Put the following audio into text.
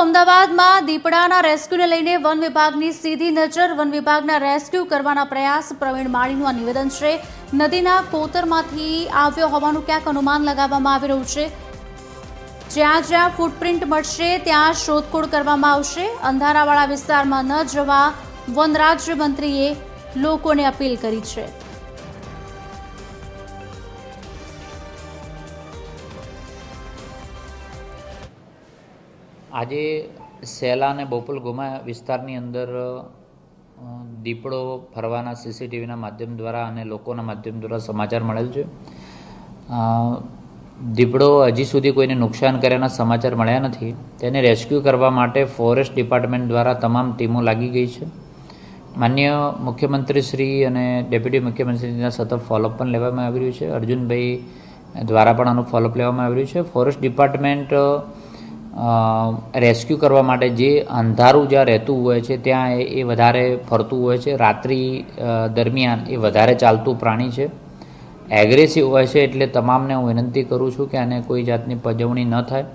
અમદાવાદમાં દીપડાના રેસ્ક્યુને લઈને વન વિભાગની સીધી નજર. વન વિભાગના રેસ્ક્યુ કરવાના પ્રયાસ. પ્રવીણ માળીનું આ નિવેદન છે. નદીના કોતરમાંથી આવ્યો હોવાનું ક્યાંક અનુમાન લગાવવામાં આવી રહ્યું છે. જ્યાં જ્યાં ફૂટપ્રિન્ટ મળશે ત્યાં શોધખોળ કરવામાં આવશે. અંધારાવાળા વિસ્તારમાં ન જવા વન રાજ્યમંત્રીએ લોકોને અપીલ કરી છે. આજે સેલા અને બોપલ ગોમા વિસ્તારની અંદર દીપડો ફરવાના સીસીટીવીના માધ્યમ દ્વારા અને લોકોના માધ્યમ દ્વારા સમાચાર મળેલ છે. દીપડો હજી સુધી કોઈને નુકસાન કર્યાના સમાચાર મળ્યા નથી. તેને રેસ્ક્યુ કરવા માટે ફોરેસ્ટ ડિપાર્ટમેન્ટ દ્વારા તમામ ટીમો લાગી ગઈ છે. માન્ય મુખ્યમંત્રી શ્રી અને ડેપ્યુટી મુખ્યમંત્રીના સતત ફોલોઅપ પણ લેવામાં આવી રહ્યું છે. અર્જુનભાઈ દ્વારા પણ આનું ફોલોઅપ લેવામાં આવી રહ્યું છે. ફોરેસ્ટ ડિપાર્ટમેન્ટ રેસ્ક્યુ કરવા માટે જે અંધારું જ્યાં રહેતું હોય છે ત્યાં એ વધારે ફરતું હોય છે. રાત્રિ દરમિયાન એ વધારે ચાલતું પ્રાણી છે, એગ્રેસિવ હોય છે. એટલે તમામને હું વિનંતી કરું છું કે આને કોઈ જાતની પજવણી ન થાય.